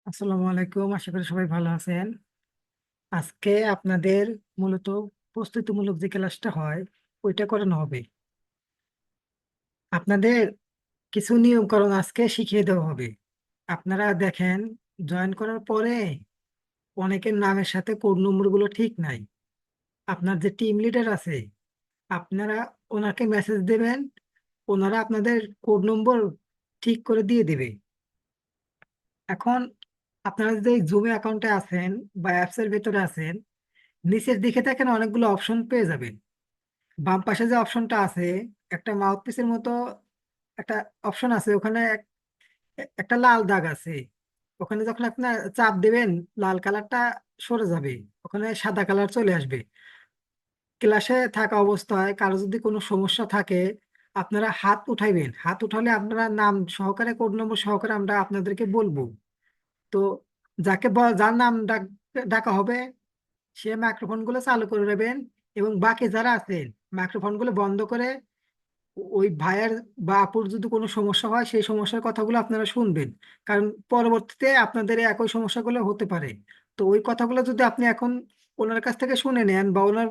আসসালামু আলাইকুম, আশা করি সবাই ভালো আছেন। আজকে আপনাদের মূলত প্রস্তুতিমূলক যে ক্লাসটা হয় ওইটা করানো হবে। আপনাদের কিছু নিয়মকানুন আজকে শিখিয়ে দেওয়া হবে। আপনারা দেখেন, জয়েন করার পরে অনেকের নামের সাথে কোড নম্বরগুলো ঠিক নাই। আপনার যে টিম লিডার আছে, আপনারা ওনাকে মেসেজ দেবেন, ওনারা আপনাদের কোড নম্বর ঠিক করে দিয়ে দেবে। এখন আপনারা যদি জুমে অ্যাকাউন্টে আছেন বা অ্যাপসের ভেতরে আছেন, নিচের দিকে দেখেন অনেকগুলো অপশন পেয়ে যাবেন। বাম পাশে যে অপশনটা আছে, একটা মাউথপিসের মতো একটা অপশন আছে, ওখানে একটা লাল দাগ আছে। ওখানে যখন আপনার চাপ দেবেন, লাল কালারটা সরে যাবে, ওখানে সাদা কালার চলে আসবে। ক্লাসে থাকা অবস্থায় কারো যদি কোনো সমস্যা থাকে, আপনারা হাত উঠাইবেন। হাত উঠালে আপনারা নাম সহকারে, কোড নম্বর সহকারে আমরা আপনাদেরকে বলবো। তো যার নাম ডাকা হবে, সে মাইক্রোফোন গুলো চালু করে নেবেন, এবং বাকি যারা আছেন মাইক্রোফোন গুলো বন্ধ করে ওই ভাইয়ের বা আপুর যদি কোনো সমস্যা হয় সেই সমস্যার কথাগুলো আপনারা শুনবেন। কারণ পরবর্তীতে আপনাদের এই একই সমস্যাগুলো হতে পারে। তো ওই কথাগুলো যদি আপনি এখন ওনার কাছ থেকে শুনে নেন বা ওনার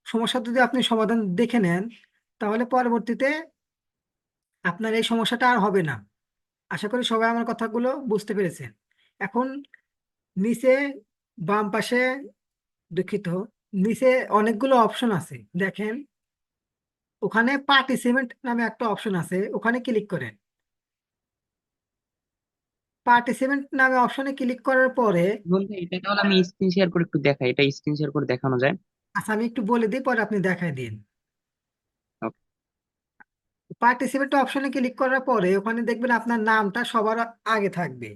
সমস্যা যদি আপনি সমাধান দেখে নেন, তাহলে পরবর্তীতে আপনার এই সমস্যাটা আর হবে না। আশা করি সবাই আমার কথাগুলো বুঝতে পেরেছেন। এখন নিচে বাম পাশে, দুঃখিত, নিচে অনেকগুলো অপশন আছে দেখেন। ওখানে পার্টিসিপেন্ট নামে একটা অপশন আছে, ওখানে ক্লিক করেন। পার্টিসিপেন্ট নামে অপশনে ক্লিক করার পরে, বন্ধু, এটা তাহলে আমি স্ক্রিন শেয়ার করে একটু দেখাই। এটা স্ক্রিন শেয়ার করে দেখানো যায়? আচ্ছা আমি একটু বলে দিই, পরে আপনি দেখাই দিন। ওকে। পার্টিসিপেন্ট অপশনে ক্লিক করার পরে ওখানে দেখবেন আপনার নামটা সবার আগে থাকবে।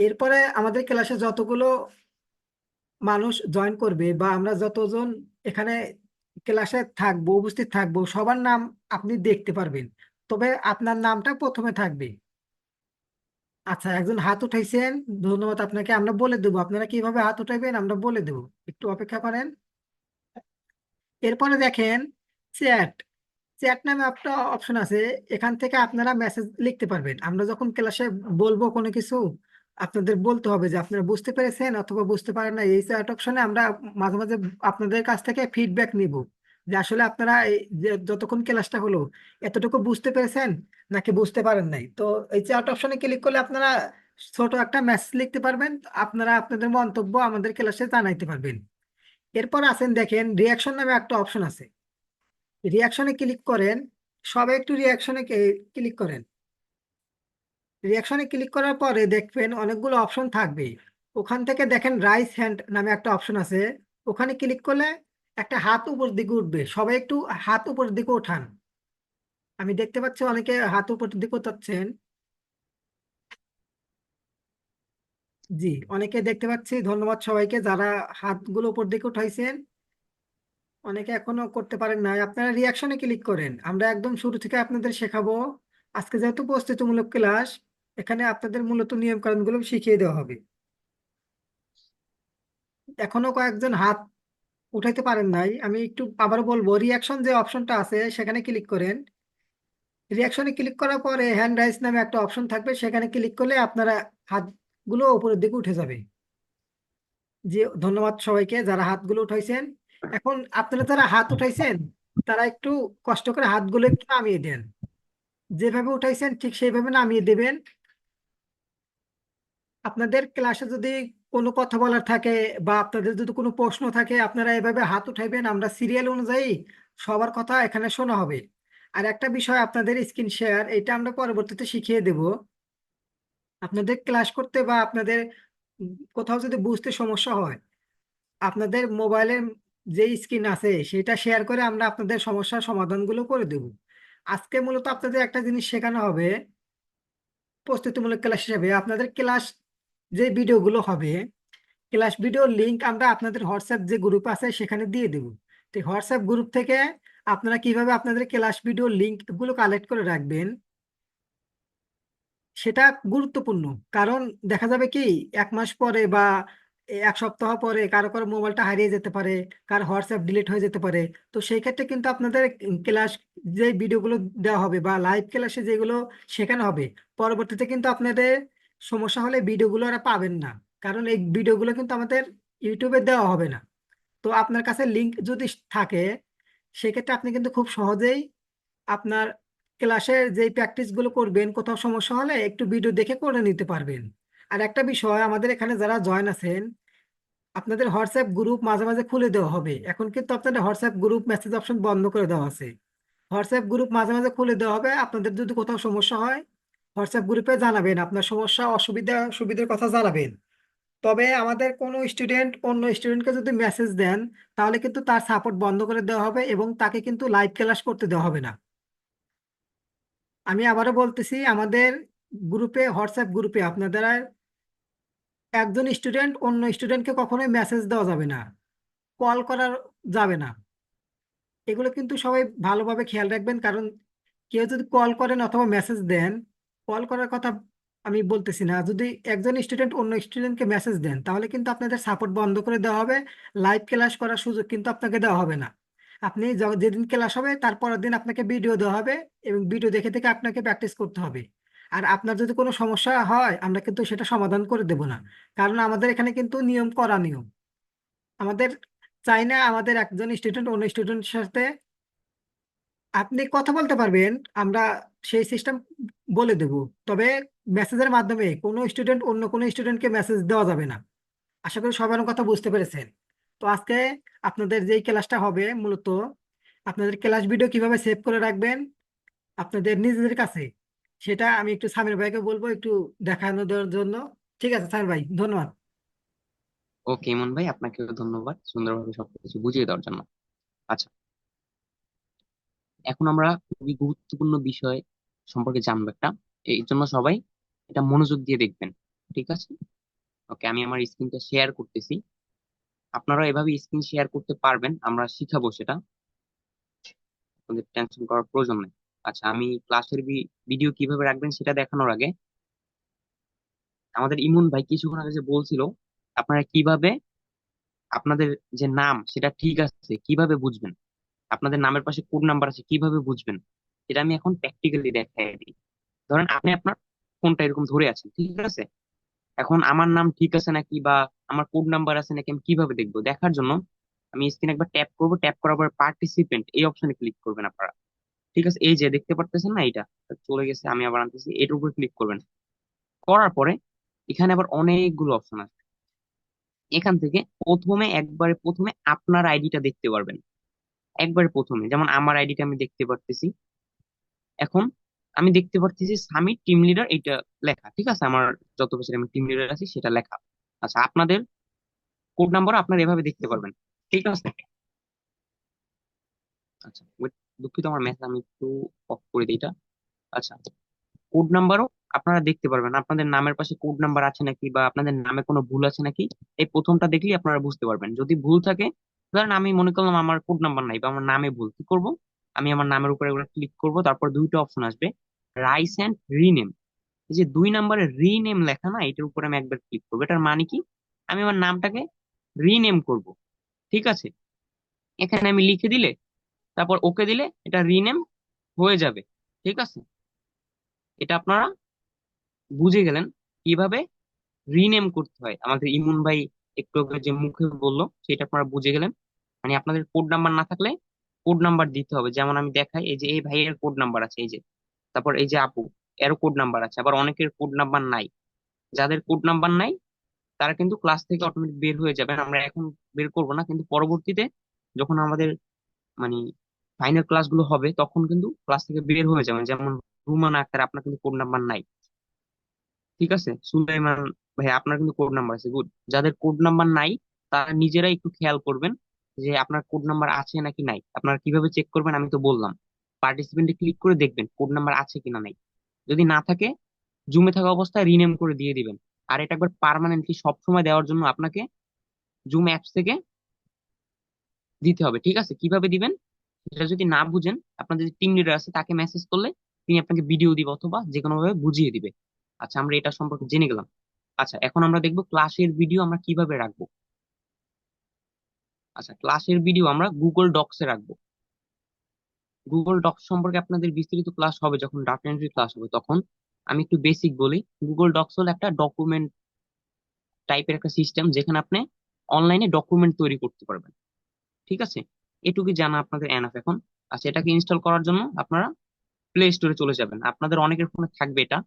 এরপরে আমাদের ক্লাসে যতগুলো মানুষ জয়েন করবে বা আমরা যতজন এখানে ক্লাসে থাকবো, উপস্থিত থাকবো, সবার নাম আপনি দেখতে পারবেন। তবে আপনার নামটা প্রথমে থাকবে। আচ্ছা, একজন হাত উঠাইছেন, ধন্যবাদ আপনাকে। আমরা বলে দেবো আপনারা কিভাবে হাত উঠাইবেন, আমরা বলে দেবো, একটু অপেক্ষা করেন। এরপরে দেখেন চ্যাট। চ্যাট নামে একটা অপশন আছে, এখান থেকে আপনারা মেসেজ লিখতে পারবেন। আমরা যখন ক্লাসে বলবো কোনো কিছু, আপনাদের বলতে হবে যে আপনারা বুঝতে পেরেছেন অথবা বুঝতে পারেন না। এই চ্যাট অপশনে আমরা মাঝে মাঝে আপনাদের কাছ থেকে ফিডব্যাক নিব, যে আসলে আপনারা এই যে যতক্ষণ ক্লাসটা হলো এতটুকু বুঝতে পেরেছেন নাকি বুঝতে পারেন নাই। তো এই চ্যাট অপশনে ক্লিক করলে আপনারা ছোট একটা মেসেজ লিখতে পারবেন, আপনারা আপনাদের মন্তব্য আমাদের ক্লাসে জানাইতে পারবেন। এরপর আছেন দেখেন রিয়াকশন নামে একটা অপশন আছে, রিয়াকশনে ক্লিক করেন। সবাই একটু রিয়াকশনে ক্লিক করেন। রিয়াকশনে ক্লিক করার পরে দেখবেন অনেকগুলো অপশন থাকবে। ওখান থেকে দেখেন রাইস হ্যান্ড নামে একটা অপশন আছে, ওখানে ক্লিক করলে একটা হাত উপর দিকে উঠবে। সবাই একটু হাত উপর দিকে ওঠান। আমি দেখতে পাচ্ছি অনেকে হাত উপর দিকে উঠাচ্ছেন। জি, অনেকে দেখতে পাচ্ছি, ধন্যবাদ সবাইকে যারা হাতগুলো উপর দিকে উঠাইছেন। অনেকে এখনো করতে পারেন না। আপনারা রিয়াকশনে ক্লিক করেন, আমরা একদম শুরু থেকে আপনাদের শেখাবো। আজকে যেহেতু প্রস্তুতিমূলক ক্লাস, এখানে আপনাদের মূলত নিয়ম কানুন গুলো শিখিয়ে দেওয়া হবে। এখনো কয়েকজন হাত উঠাইতে পারেন নাই, আমি একটু আবার বলবো। রিয়াকশন যে অপশনটা আছে সেখানে ক্লিক করেন। রিয়াকশনে ক্লিক করার পরে হ্যান্ড রাইজ নামে একটা অপশন থাকবে, সেখানে ক্লিক করলে আপনারা হাতগুলো উপরের দিকে উঠে যাবে। যে ধন্যবাদ সবাইকে যারা হাতগুলো উঠাইছেন। এখন আপনারা যারা হাত উঠাইছেন, তারা একটু কষ্ট করে হাতগুলো একটু নামিয়ে দেন। যেভাবে উঠাইছেন ঠিক সেইভাবে নামিয়ে দেবেন। আপনাদের ক্লাসে যদি কোনো কথা বলার থাকে বা আপনাদের যদি কোনো প্রশ্ন থাকে, আপনারা এভাবে হাত উঠাইবেন, আমরা সিরিয়াল অনুযায়ী সবার কথা এখানে শোনা হবে। আর একটা বিষয়, আপনাদের স্ক্রিন শেয়ার এটা আমরা পরবর্তীতে শিখিয়ে দেব। আপনাদের ক্লাস করতে বা আপনাদের কোথাও যদি বুঝতে সমস্যা হয়, আপনাদের মোবাইলের যে স্ক্রিন আছে সেটা শেয়ার করে আমরা আপনাদের সমস্যার সমাধানগুলো করে দেব। আজকে মূলত আপনাদের একটা জিনিস শেখানো হবে। প্রস্তুতিমূলক ক্লাস হিসেবে আপনাদের ক্লাস যে ভিডিওগুলো হবে, ক্লাস ভিডিওর লিংক আমরা আপনাদের হোয়াটসঅ্যাপ যে গ্রুপ আছে সেখানে দিয়ে দেব। তো হোয়াটসঅ্যাপ গ্রুপ থেকে আপনারা কিভাবে আপনাদের ক্লাস ভিডিওর লিংক গুলো কালেক্ট করে রাখবেন, সেটা গুরুত্বপূর্ণ। কারণ দেখা যাবে কি, এক মাস পরে বা এক সপ্তাহ পরে কারো কারো মোবাইলটা হারিয়ে যেতে পারে, কার হোয়াটসঅ্যাপ ডিলিট হয়ে যেতে পারে। তো সেই ক্ষেত্রে কিন্তু আপনাদের ক্লাস যে ভিডিওগুলো দেওয়া হবে বা লাইভ ক্লাসে যেগুলো শেখানো হবে, পরবর্তীতে কিন্তু আপনাদের সমস্যা হলে ভিডিওগুলো ওরা পাবেন না, কারণ এই ভিডিওগুলো কিন্তু আমাদের ইউটিউবে দেওয়া হবে না। তো আপনার কাছে লিংক যদি থাকে, সেক্ষেত্রে আপনি কিন্তু খুব সহজেই আপনার ক্লাসের যে প্র্যাকটিসগুলো করবেন, কোথাও সমস্যা হলে একটু ভিডিও দেখে করে নিতে পারবেন। আর একটা বিষয়, আমাদের এখানে যারা জয়েন আছেন, আপনাদের হোয়াটসঅ্যাপ গ্রুপ মাঝে মাঝে খুলে দেওয়া হবে। এখন কিন্তু আপনাদের হোয়াটসঅ্যাপ গ্রুপ মেসেজ অপশন বন্ধ করে দেওয়া আছে। হোয়াটসঅ্যাপ গ্রুপ মাঝে মাঝে খুলে দেওয়া হবে। আপনাদের যদি কোথাও সমস্যা হয়, হোয়াটসঅ্যাপ গ্রুপে জানাবেন, আপনার সমস্যা অসুবিধা সুবিধার কথা জানাবেন। তবে আমাদের কোনো স্টুডেন্ট অন্য স্টুডেন্টকে যদি মেসেজ দেন, তাহলে কিন্তু তার সাপোর্ট বন্ধ করে দেওয়া হবে এবং তাকে কিন্তু লাইভ ক্লাস করতে দেওয়া হবে না। আমি আবারও বলতেছি, আমাদের গ্রুপে, হোয়াটসঅ্যাপ গ্রুপে আপনাদের একজন স্টুডেন্ট অন্য স্টুডেন্টকে কখনোই মেসেজ দেওয়া যাবে না, কল করা যাবে না। এগুলো কিন্তু সবাই ভালোভাবে খেয়াল রাখবেন, কারণ কেউ যদি কল করেন অথবা মেসেজ দেন, কল করার কথা আমি বলতেছি না, যদি একজন স্টুডেন্ট অন্য স্টুডেন্টকে মেসেজ দেন, তাহলে কিন্তু আপনাদের সাপোর্ট বন্ধ করে দেওয়া হবে। লাইভ ক্লাস করার সুযোগ কিন্তু আপনাকে দেওয়া হবে না। আপনি যেদিন ক্লাস হবে তার পরের দিন আপনাকে ভিডিও দেওয়া হবে, এবং ভিডিও দেখে দেখে আপনাকে প্র্যাকটিস করতে হবে। আর আপনার যদি কোনো সমস্যা হয়, আমরা কিন্তু সেটা সমাধান করে দেব না, কারণ আমাদের এখানে কিন্তু নিয়ম করা নিয়ম। আমাদের চাই না আমাদের একজন স্টুডেন্ট অন্য স্টুডেন্টের সাথে, আপনি কথা বলতে পারবেন, আমরা সেই সিস্টেম বলে দেব, তবে মেসেজের মাধ্যমে কোনো স্টুডেন্ট অন্য কোনো স্টুডেন্টকে মেসেজ দেওয়া যাবে না। আশা করি সবার কথা বুঝতে পেরেছেন। তো আজকে আপনাদের যেই ক্লাসটা হবে, মূলত আপনাদের ক্লাস ভিডিও কিভাবে সেভ করে রাখবেন আপনাদের নিজেদের কাছে, সেটা আমি একটু সামির ভাইকে বলবো একটু দেখানো দেওয়ার জন্য। ঠিক আছে সামির ভাই, ধন্যবাদ। ওকে ইমন ভাই, আপনাকেও ধন্যবাদ সুন্দরভাবে সবকিছু বুঝিয়ে দেওয়ার জন্য। আচ্ছা, এখন আমরা খুবই গুরুত্বপূর্ণ বিষয় সম্পর্কে জানবো একটা। এই জন্য সবাই এটা মনোযোগ দিয়ে দেখবেন, ঠিক আছে? ওকে, আমি আমার স্ক্রিনটা শেয়ার করতেছি। আপনারা এভাবে স্ক্রিন শেয়ার করতে পারবেন, আমরা শিখাবো সেটা। আপনাদের টেনশন করার প্রয়োজন নেই। আচ্ছা, আমি ক্লাসের ভিডিও কিভাবে রাখবেন সেটা দেখানোর আগে, আমাদের ইমন ভাই কিছুক্ষণ আগে যে বলছিল আপনারা কিভাবে আপনাদের যে নাম সেটা ঠিক আছে কিভাবে বুঝবেন, আপনাদের নামের পাশে কোড নাম্বার আছে কিভাবে বুঝবেন, এটা আমি এখন প্র্যাকটিক্যালি দেখাই দিই। ধরেন আপনি আপনার ফোনটা এরকম ধরে আছেন, ঠিক আছে? এখন আমার নাম ঠিক আছে নাকি বা আমার কোড নাম্বার আছে নাকি আমি কিভাবে দেখবো? দেখার জন্য আমি স্ক্রিনে একবার ট্যাপ করব, ট্যাপ করার পর পার্টিসিপেন্ট এই অপশনে ক্লিক করবেন আপনারা। ঠিক আছে, এই যে দেখতে পারতেছেন না, এটা চলে গেছে, আমি আবার আনতেছি, এটার উপর ক্লিক করবেন। করার পরে এখানে আবার অনেকগুলো অপশন আছে। এখান থেকে একবারে প্রথমে আপনার আইডিটা দেখতে পারবেন। একবারে প্রথমে যেমন আমার আইডিটা আমি দেখতে পারতেছি। এখন আমি দেখতে পারতেছি সামিট টিম লিডার এটা লেখা, ঠিক আছে? আমার যত বছর আমি টিম লিডার আছি সেটা লেখা। আচ্ছা, আপনাদের কোড নাম্বার আপনারা এভাবে দেখতে পারবেন, ঠিক আছে? আচ্ছা wait, দুঃখিত, আমার মেসেজ আমি একটু অফ করে দিই এটা। আচ্ছা, কোড নাম্বারও আপনারা দেখতে পারবেন, আপনাদের নামের পাশে কোড নাম্বার আছে নাকি বা আপনাদের নামে কোনো ভুল আছে নাকি। এই প্রথমটা দেখলেই আপনারা বুঝতে পারবেন। যদি ভুল থাকে, ধরেন আমি মনে করলাম আমার কোড নাম্বার নাই বা আমার নামে ভুল, কি করব? আমি আমার নামের উপরে ক্লিক করব, তারপর দুইটা অপশন আসবে, রাইস এন্ড রিনেম। এই যে 2 নম্বরে রিনেম লেখা না, এটার উপরে আমি একবার ক্লিক করবো। এটার মানে কি? আমি আমার নামটাকে রিনেম করব, ঠিক আছে? এখানে আমি লিখে দিলে, তারপর ওকে দিলে এটা রিনেম হয়ে যাবে, ঠিক আছে? এটা আপনারা বুঝে গেলেন কিভাবে রিনেম করতে হয়। আমাদের ইমন ভাই একটু আগে যে মুখে বললো সেটা আপনারা বুঝে গেলেন। মানে আপনাদের কোড নাম্বার না থাকলে কোড নাম্বার দিতে হবে। যেমন আমি দেখাই, এই যে এই ভাইয়ের কোড নাম্বার আছে, এই যে, তারপর এই যে আপু, এরও কোড নাম্বার আছে। আবার অনেকের কোড নাম্বার নাই। যাদের কোড নাম্বার নাই তারা কিন্তু ক্লাস থেকে অটোমেটিক বের হয়ে যাবেন। আমরা এখন বের করব না, কিন্তু পরবর্তীতে যখন আমাদের মানে ফাইনাল ক্লাসগুলো হবে তখন কিন্তু ক্লাস থেকে বের হয়ে যাবেন। যেমন রুমান আক্তার, আপনার কিন্তু কোড নাম্বার নাই, ঠিক আছে? সুলাইমান ভাই, আপনার কিন্তু কোড নাম্বার আছে, গুড। যাদের কোড নাম্বার নাই তারা নিজেরাই একটু খেয়াল করবেন যে আপনার কোড নাম্বার আছে নাকি নাই। আপনারা কিভাবে চেক করবেন আমি তো বললাম, পার্টিসিপেন্টে ক্লিক করে দেখবেন কোড নাম্বার আছে কিনা নাই। যদি না থাকে, জুমে থাকা অবস্থায় রিনেম করে দিয়ে দিবেন। আর এটা একবার পার্মানেন্টলি সবসময় দেওয়ার জন্য আপনাকে জুম অ্যাপস থেকে দিতে হবে, ঠিক আছে? কিভাবে দিবেন সেটা যদি না বুঝেন, আপনাদের যে টিম লিডার আছে তাকে মেসেজ করলে তিনি আপনাকে ভিডিও দিবে অথবা যে কোনো ভাবে বুঝিয়ে দিবে। আচ্ছা, আমরা এটা সম্পর্কে জেনে গেলাম। আচ্ছা, এখন আমরা দেখবো ক্লাসের ভিডিও আমরা কিভাবে রাখবো। আচ্ছা, ক্লাসের ভিডিও আমরা গুগল ডক্সে রাখবো। গুগল ডক্স সম্পর্কে আপনাদের বিস্তারিত ক্লাস হবে যখন ডাটা এন্ট্রি ক্লাস হবে তখন। আমি একটু বেসিক বলি। গুগল ডক্স হলো একটা ডকুমেন্ট টাইপের একটা সিস্টেম, যেখানে আপনি অনলাইনে ডকুমেন্ট তৈরি করতে পারবেন। ঠিক আছে, এটুকু জানা আপনাদের এনাফ এখন। আচ্ছা, এটাকে ইনস্টল করার জন্য আপনারা প্লে স্টোরে চলে যাবেন। আপনাদের অনেকের ফোনে থাকবে এটা,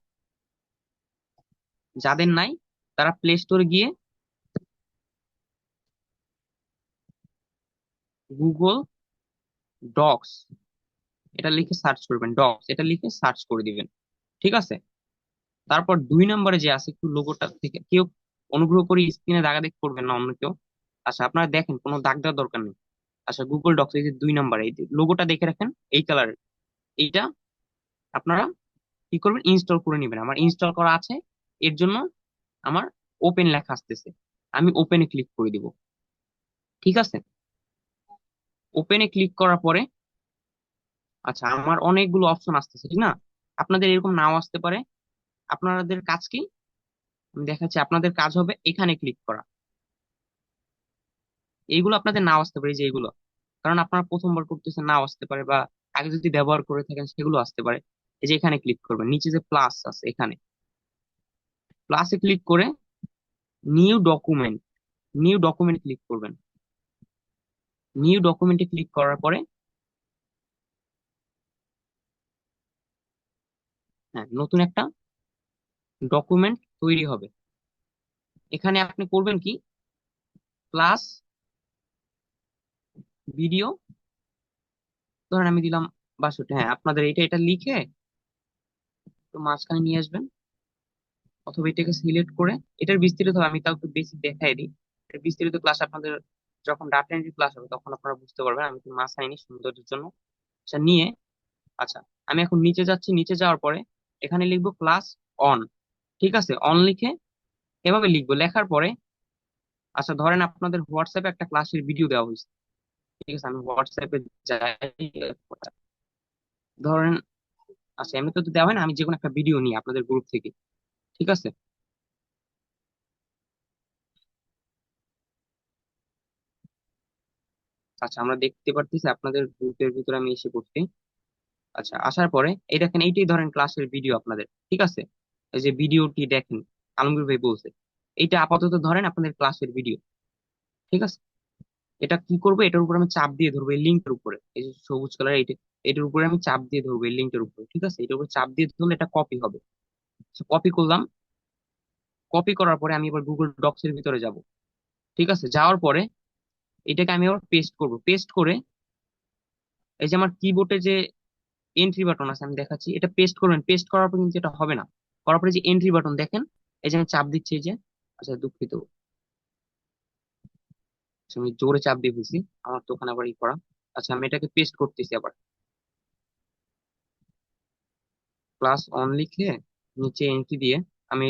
যাদের নাই তারা প্লে স্টোরে গিয়ে গুগল ডক্স এটা লিখে সার্চ করবেন, ডক্স এটা লিখে সার্চ করে দিবেন। ঠিক আছে, তারপর 2 নম্বরে যে আছে, একটু লোগোটা থেকে কেউ অনুগ্রহ করে স্ক্রিনে দাগাদাগি করবেন না, অন্য কেউ। আচ্ছা, আপনারা দেখেন, কোনো দাগ দেওয়ার দরকার নেই। আচ্ছা, গুগল ডক্স এই যে 2 নম্বরে এই লোগোটা দেখে রাখেন, এই কালারের, এইটা আপনারা কি করবেন, ইনস্টল করে নেবেন। আমার ইনস্টল করা আছে, এর জন্য আমার ওপেন লেখা আসতেছে, আমি ওপেনে ক্লিক করে দিব। ঠিক আছে, ওপেনে ক্লিক করার পরে আচ্ছা, আমার অনেকগুলো অপশন আসতেছে, ঠিক না? আপনাদের এরকম নাও আসতে পারে। আপনাদের কাজ কি, আমি দেখাচ্ছি। আপনাদের কাজ হবে এখানে ক্লিক করা। এইগুলো আপনাদের নাও আসতে পারে, যে এইগুলো, কারণ আপনারা প্রথমবার করতেছেন, নাও আসতে পারে, বা আগে যদি ব্যবহার করে থাকেন সেগুলো আসতে পারে। এই যে এখানে ক্লিক করবেন, নিচে যে প্লাস আছে, এখানে প্লাসে ক্লিক করে new document, new document click করবেন। নিউ ডকুমেন্টে ক্লিক করার পরে হ্যাঁ, নতুন একটা ডকুমেন্ট তৈরি হবে। এখানে আপনি করবেন কি, প্লাস ভিডিও, ধরেন আমি দিলাম 62। হ্যাঁ, আপনাদের এটা এটা লিখে তো মাঝখানে নিয়ে আসবেন, অথবা এটাকে সিলেক্ট করে, এটার বিস্তারিত আমি তাও একটু বেশি দেখাই দিই। এর বিস্তারিত ক্লাস আপনাদের যখন ডাটা এন্ট্রি ক্লাস হবে তখন আপনারা বুঝতে পারবেন, আমি একটু মাঝখানে নিই সৌন্দর্যের জন্য। আচ্ছা, নিয়ে আচ্ছা, আমি এখন নিচে যাচ্ছি, নিচে যাওয়ার পরে এখানে লিখবো ক্লাস অন। ঠিক আছে, অন লিখে এভাবে লিখবো, লেখার পরে আচ্ছা, ধরেন আপনাদের হোয়াটসঅ্যাপে একটা ক্লাসের ভিডিও দেওয়া হয়েছে। ঠিক আছে, আমি হোয়াটসঅ্যাপে যাই, ধরেন আচ্ছা, এমনি তো দেওয়া হয় না, আমি যে কোনো একটা ভিডিও নিই আপনাদের গ্রুপ থেকে। ঠিক আছে, আচ্ছা, আমরা দেখতে পারতেছি আপনাদের গ্রুপের ভিতরে আমি এসে পড়ছি। আচ্ছা, আসার পরে এই দেখেন, এইটাই ধরেন ক্লাসের ভিডিও আপনাদের। ঠিক আছে, এই যে ভিডিওটি দেখেন, আলমগীর ভাই বলছে, এইটা আপাতত ধরেন আপনাদের ক্লাসের ভিডিও। ঠিক আছে, এটা কি করবো, এটার উপর আমি চাপ দিয়ে ধরবো, এই লিঙ্কের উপরে, এই যে সবুজ কালার, এইটা এটার উপরে আমি চাপ দিয়ে ধরবো, এই লিঙ্কের উপরে। ঠিক আছে, এটার উপর চাপ দিয়ে ধরলে এটা কপি হবে। কপি করলাম, কপি করার পরে আমি এবার গুগল ডক্স এর ভিতরে যাব। ঠিক আছে, যাওয়ার পরে এটাকে আমি আবার পেস্ট করব, পেস্ট করে এই যে আমার কিবোর্ডে যে এন্ট্রি বাটন আছে, আমি দেখাচ্ছি, এটা পেস্ট করবেন। পেস্ট করার পর কিন্তু এটা হবে না, করার পরে যে এন্ট্রি বাটন দেখেন, এই যে আমি চাপ দিচ্ছি, এই যে, আচ্ছা দুঃখিত, আচ্ছা, আমি জোরে চাপ দিয়ে ফেলছি, আমার তো ওখানে আবার ই করা। আচ্ছা, আমি এটাকে পেস্ট করতেছি আবার, ক্লাস অন লিখে নিচে এন্ট্রি দিয়ে আমি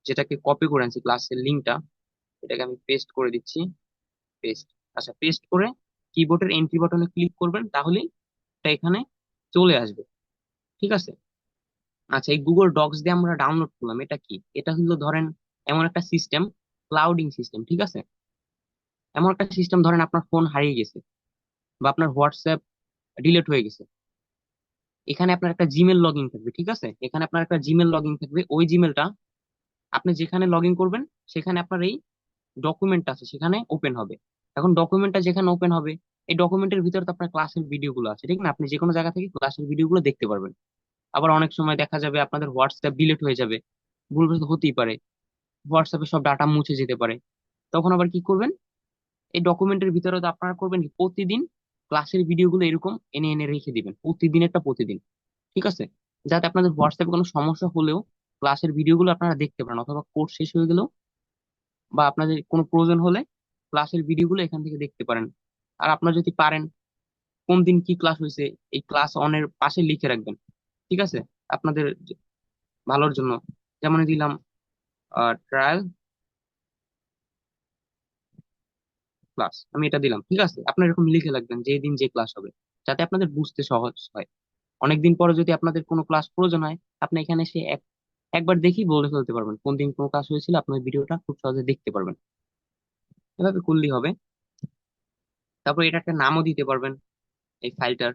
যেটাকে কপি করে আনছি ক্লাসের লিঙ্কটা, এটাকে আমি পেস্ট করে দিচ্ছি, পেস্ট। আচ্ছা, পেস্ট করে কিবোর্ডের এন্ট্রি বাটনে ক্লিক করবেন, তাহলেই এটা এখানে চলে আসবে। ঠিক আছে, আচ্ছা, এই গুগল ডক্স দিয়ে আমরা ডাউনলোড করলাম, এটা কি, এটা হলো ধরেন এমন একটা সিস্টেম, ক্লাউডিং সিস্টেম। ঠিক আছে, এমন একটা সিস্টেম, ধরেন আপনার ফোন হারিয়ে গেছে বা আপনার হোয়াটসঅ্যাপ ডিলিট হয়ে গেছে, এখানে আপনার একটা জিমেল লগ ইন থাকবে। ঠিক আছে, এখানে আপনার একটা জিমেল লগ ইন থাকবে, ওই জিমেলটা আপনি যেখানে লগ ইন করবেন সেখানে আপনার এই ডকুমেন্ট আছে সেখানে ওপেন হবে। এখন ডকুমেন্টটা যেখানে ওপেন হবে, এই ডকুমেন্টের ভিতরে তো আপনার ক্লাসের ভিডিও গুলো আছে, ঠিক না? আপনি যে কোনো জায়গা থেকে ক্লাসের ভিডিও গুলো দেখতে পারবেন। আবার অনেক সময় দেখা যাবে আপনাদের হোয়াটসঅ্যাপ ডিলিট হয়ে যাবে, ভুলবশত হতেই পারে, হোয়াটসঅ্যাপে সব ডাটা মুছে যেতে পারে। তখন আবার কি করবেন, এই ডকুমেন্টের ভিতরে তো আপনারা করবেন কি, প্রতিদিন ক্লাসের ভিডিও গুলো এরকম এনে এনে রেখে দিবেন, প্রতিদিন একটা প্রতিদিন। ঠিক আছে, যাতে আপনাদের হোয়াটসঅ্যাপে কোনো সমস্যা হলেও ক্লাসের ভিডিও গুলো আপনারা দেখতে পারেন, অথবা কোর্স শেষ হয়ে গেলেও বা আপনাদের কোনো প্রয়োজন হলে ক্লাসের ভিডিও গুলো এখান থেকে দেখতে পারেন। আর আপনারা যদি পারেন, কোন দিন কি ক্লাস হয়েছে এই ক্লাস অনের পাশে লিখে রাখবেন। ঠিক আছে, আপনাদের ভালোর জন্য। যেমন দিলাম ট্রায়াল ক্লাস, আমি এটা দিলাম। ঠিক আছে, আপনার এরকম লিখে রাখবেন যে এই দিন যে ক্লাস হবে, যাতে আপনাদের বুঝতে সহজ হয়। অনেকদিন পরে যদি আপনাদের কোনো ক্লাস প্রয়োজন হয়, আপনি এখানে এসে একবার দেখি বলে ফেলতে পারবেন কোন দিন কোন ক্লাস হয়েছিল, আপনার ভিডিওটা খুব সহজে দেখতে পারবেন। এভাবে করলেই হবে। তারপর এটা একটা নামও দিতে পারবেন এই ফাইলটার,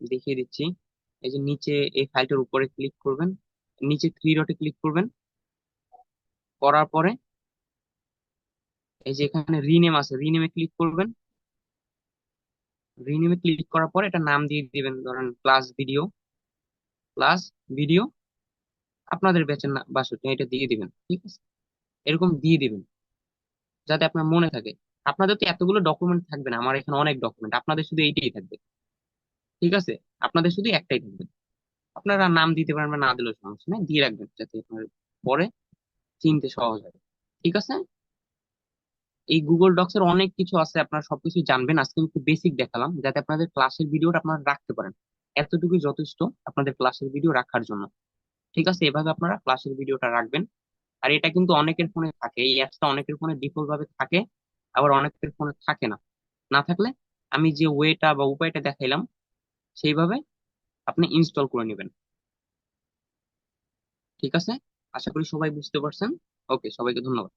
দেখিয়ে দিচ্ছি। এই যে নিচে এই ফাইলটার উপরে ক্লিক করবেন, নিচে থ্রি ডটে ক্লিক করবেন। করার পরে এই যে এখানে রিনেম আছে, রিনেমে ক্লিক করবেন। রিনেমে ক্লিক করার পরে এটা নাম দিয়ে দিবেন, ধরেন ক্লাস ভিডিও, ক্লাস ভিডিও আপনাদের ব্যাচের না বাসুটি এটা দিয়ে দিবেন, ঠিক আছে? এরকম দিয়ে দিবেন যাতে আপনার মনে থাকে। আপনাদের তো এতগুলো ডকুমেন্ট থাকবে না, আমার এখানে অনেক ডকুমেন্ট, আপনাদের শুধু এইটাই থাকবে, ঠিক আছে? আপনাদের শুধু একটাই থাকবে। আপনারা নাম দিতে পারেন বা না দিলেও সমস্যা নেই, দিয়ে রাখবেন যাতে আপনার পরে চিনতে সহজ হয়, ঠিক আছে? এই গুগল ডক্স এর অনেক কিছু আছে, আপনারা সবকিছু জানবেন। আজকে আমি একটু বেসিক দেখালাম যাতে আপনাদের ক্লাসের ভিডিওটা আপনারা রাখতে পারেন। এতটুকুই যথেষ্ট আপনাদের ক্লাসের ভিডিও রাখার জন্য, ঠিক আছে? এভাবে আপনারা ক্লাসের ভিডিওটা রাখবেন। আর এটা কিন্তু অনেকের ফোনে থাকে, এই অ্যাপসটা অনেকের ফোনে ডিফল্ট ভাবে থাকে, আবার অনেকের ফোনে থাকে না। না থাকলে আমি যে ওয়েটা বা উপায়টা দেখাইলাম সেইভাবে আপনি ইনস্টল করে নেবেন, ঠিক আছে? আশা করি সবাই বুঝতে পারছেন। ওকে, সবাইকে ধন্যবাদ।